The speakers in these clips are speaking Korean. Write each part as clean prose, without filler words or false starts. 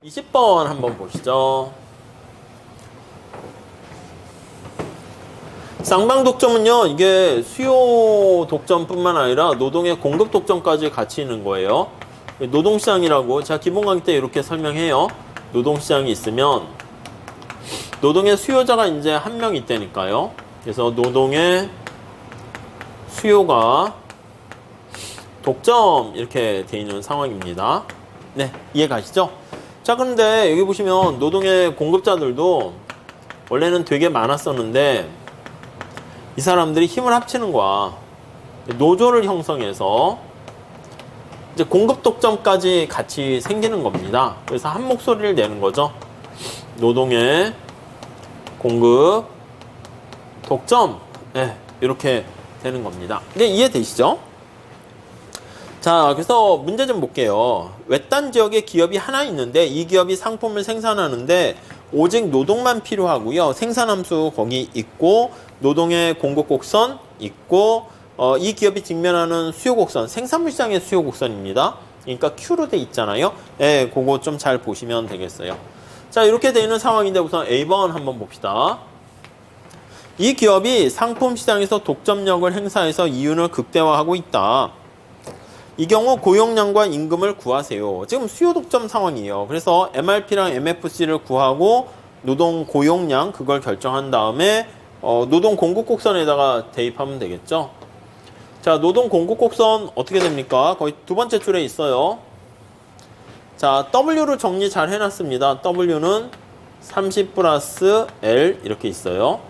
20번 한번 보시죠. 쌍방 독점은요, 이게 수요 독점뿐만 아니라 노동의 공급 독점까지 같이 있는 거예요. 노동시장이라고 제가 기본 강의 때 이렇게 설명해요. 노동시장이 있으면 노동의 수요자가 이제 한 명 있다니까요. 그래서 노동의 수요가 독점 이렇게 돼 있는 상황입니다. 네, 이해 가시죠? 자, 그런데 여기 보시면 노동의 공급자들도 원래는 되게 많았었는데 이 사람들이 힘을 합치는 거야. 노조를 형성해서 이제 공급 독점까지 같이 생기는 겁니다. 그래서 한 목소리를 내는 거죠. 노동의 공급 독점, 네, 이렇게 되는 겁니다. 네, 이해되시죠? 자, 그래서 문제 좀 볼게요. 외딴 지역에 기업이 하나 있는데 이 기업이 상품을 생산하는데 오직 노동만 필요하고요. 생산함수 거기 있고 노동의 공급 곡선 있고 이 기업이 직면하는 수요 곡선, 생산물 시장의 수요 곡선입니다. 그러니까 Q로 돼 있잖아요. 예, 그거 좀 잘 보시면 되겠어요. 자, 이렇게 돼 있는 상황인데 우선 A번 한번 봅시다. 이 기업이 상품 시장에서 독점력을 행사해서 이윤을 극대화하고 있다. 이 경우 고용량과 임금을 구하세요. 지금 수요 독점 상황이에요. 그래서 MRP랑 MFC를 구하고 노동 고용량 그걸 결정한 다음에 노동 공급 곡선에다가 대입하면 되겠죠. 자, 노동 공급 곡선 어떻게 됩니까? 거의 두 번째 줄에 있어요. 자, W를 정리 잘 해놨습니다. W는 30 플러스 L 이렇게 있어요.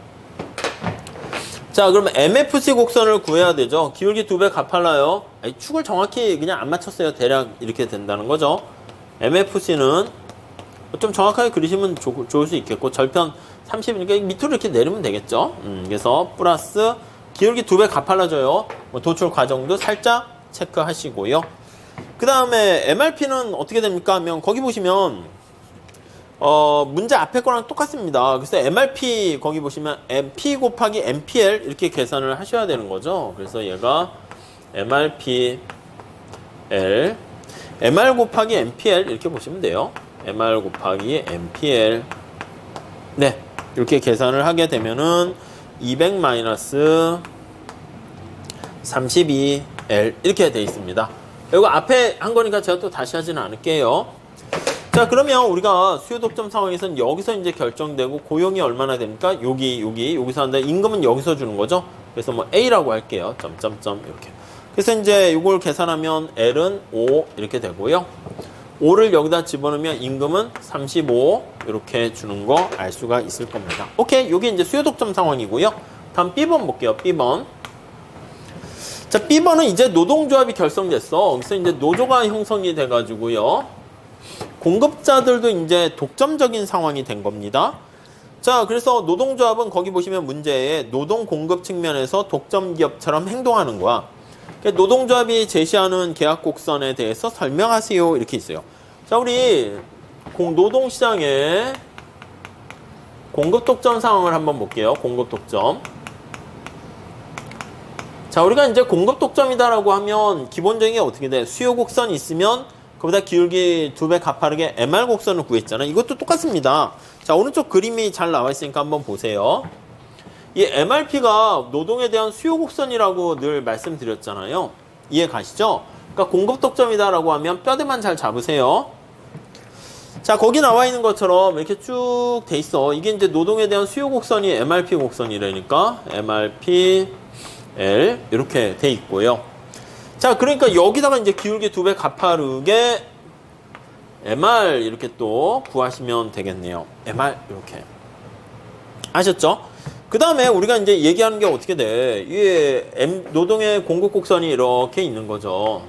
자, 그러면 MFC 곡선을 구해야 되죠. 기울기 2배 가팔라요. 축을 정확히 그냥 안 맞췄어요. 대략 이렇게 된다는 거죠. MFC는 좀 정확하게 그리시면 좋을 수 있겠고 절편 30이니까 밑으로 이렇게 내리면 되겠죠. 그래서 플러스 기울기 2배 가팔라져요. 도출 과정도 살짝 체크하시고요. 그 다음에 MRP는 어떻게 됩니까 하면 거기 보시면 문제 앞에 거랑 똑같습니다. 그래서 MRP 거기 보시면 MP 곱하기 MPL 이렇게 계산을 하셔야 되는 거죠. 그래서 얘가 MRPL MR 곱하기 MPL 이렇게 보시면 돼요. MR 곱하기 MPL 네, 이렇게 계산을 하게 되면은 200 마이너스 32L 이렇게 돼 있습니다. 이거 앞에 한 거니까 제가 또 다시 하지는 않을게요. 자, 그러면 우리가 수요 독점 상황에서는 여기서 이제 결정되고 고용이 얼마나 됩니까? 여기서 한다. 임금은 여기서 주는 거죠. 그래서 뭐 A라고 할게요. 점점점 이렇게. 그래서 이제 이걸 계산하면 L은 5 이렇게 되고요. 5를 여기다 집어넣으면 임금은 35 이렇게 주는 거 알 수가 있을 겁니다. 오케이, 이게 이제 수요 독점 상황이고요. 다음 B번 볼게요. B번. 자, B번은 이제 노동조합이 결성됐어. 그래서 이제 노조가 형성이 돼가지고요. 공급자들도 이제 독점적인 상황이 된 겁니다. 자, 그래서 노동조합은 거기 보시면 문제에 노동 공급 측면에서 독점 기업처럼 행동하는 거야. 노동조합이 제시하는 계약 곡선에 대해서 설명하세요. 이렇게 있어요. 자, 우리 노동시장의 공급 독점 상황을 한번 볼게요. 공급 독점. 자, 우리가 이제 공급 독점이다라고 하면 기본적인 게 어떻게 돼? 수요 곡선이 있으면 그보다 기울기 2배 가파르게 MR 곡선을 구했잖아요. 이것도 똑같습니다. 자, 오른쪽 그림이 잘 나와 있으니까 한번 보세요. 이 MRP가 노동에 대한 수요 곡선이라고 늘 말씀드렸잖아요. 이해 가시죠? 그러니까 공급 독점이다라고 하면 뼈대만 잘 잡으세요. 자, 거기 나와 있는 것처럼 이렇게 쭉 돼 있어. 이게 이제 노동에 대한 수요 곡선이 MRP 곡선이라니까 MRP L 이렇게 돼 있고요. 자, 그러니까 여기다가 이제 기울기 2배 가파르게 MR 이렇게 또 구하시면 되겠네요. MR 이렇게. 아셨죠? 그 다음에 우리가 이제 얘기하는 게 어떻게 돼? 이게 노동의 공급 곡선이 이렇게 있는 거죠.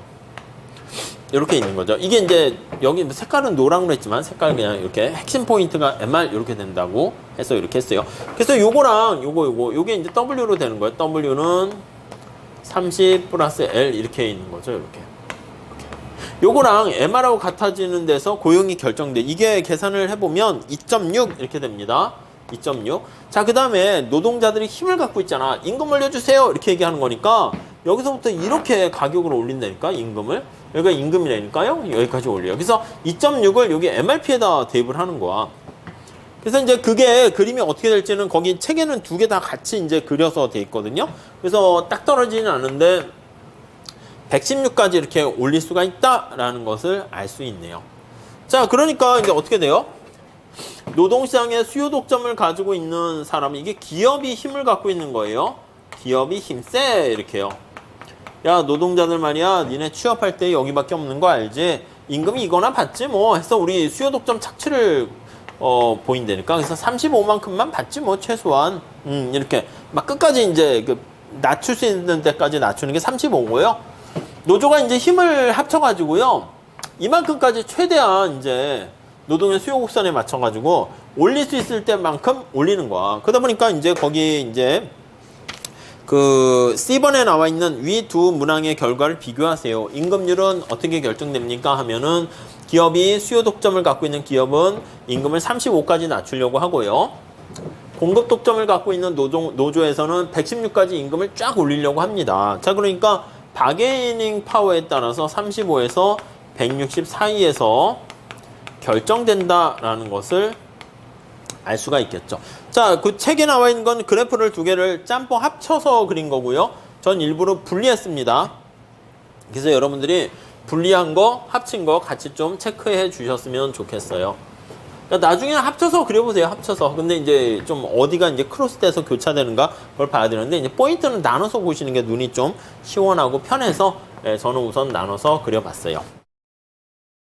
이렇게 있는 거죠. 이게 이제 여기 색깔은 노랑으로 했지만 색깔 그냥 이렇게 핵심 포인트가 MR 이렇게 된다고 해서 이렇게 했어요. 그래서 요거랑 요게 이제 W로 되는 거예요. W는 30 플러스 L 이렇게 있는 거죠. 이렇게. 요거랑 MR하고 같아지는 데서 고용이 결정돼. 이게 계산을 해보면 2.6 이렇게 됩니다. 2.6. 자, 그 다음에 노동자들이 힘을 갖고 있잖아. 임금 올려주세요. 이렇게 얘기하는 거니까 여기서부터 이렇게 가격을 올린다니까, 임금을. 여기가 임금이라니까요. 여기까지 올려요. 그래서 2.6을 여기 MRP에다 대입을 하는 거야. 그래서 이제 그게 그림이 어떻게 될지는 거기 책에는 두 개 다 같이 이제 그려서 돼 있거든요. 그래서 딱 떨어지는 않은데 116까지 이렇게 올릴 수가 있다라는 것을 알 수 있네요. 자, 그러니까 이제 어떻게 돼요? 노동시장에 수요 독점을 가지고 있는 사람, 이게 기업이 힘을 갖고 있는 거예요. 기업이 힘세 이렇게요. 야, 노동자들 말이야, 니네 취업할 때 여기밖에 없는 거 알지? 임금이 이거나 받지 뭐 해서 우리 수요 독점 착취를 보인다니까. 그래서 35만큼만 받지 뭐 최소한. 이렇게 막 끝까지 이제 그 낮출 수 있는 데까지 낮추는 게 35고요. 노조가 이제 힘을 합쳐가지고요, 이만큼까지 최대한 이제 노동의 수요 곡선에 맞춰가지고 올릴 수 있을 때만큼 올리는 거야. 그러다 보니까 이제 거기 이제 그 C번에 나와 있는 위 두 문항의 결과를 비교하세요. 임금률은 어떻게 결정됩니까 하면은 기업이 수요 독점을 갖고 있는 기업은 임금을 35까지 낮추려고 하고요. 공급 독점을 갖고 있는 노조에서는 116까지 임금을 쫙 올리려고 합니다. 자, 그러니까 바게이닝 파워에 따라서 35에서 160 사이에서 결정된다라는 것을 알 수가 있겠죠. 자, 그 책에 나와 있는 건 그래프를 두 개를 짬뽕 합쳐서 그린 거고요. 전 일부러 분리했습니다. 그래서 여러분들이 분리한 거, 합친 거 같이 좀 체크해 주셨으면 좋겠어요. 그러니까 나중에 합쳐서 그려보세요. 합쳐서. 근데 이제 좀 어디가 이제 크로스돼서 교차되는가 그걸 봐야 되는데, 이제 포인트는 나눠서 보시는 게 눈이 좀 시원하고 편해서 저는 우선 나눠서 그려봤어요.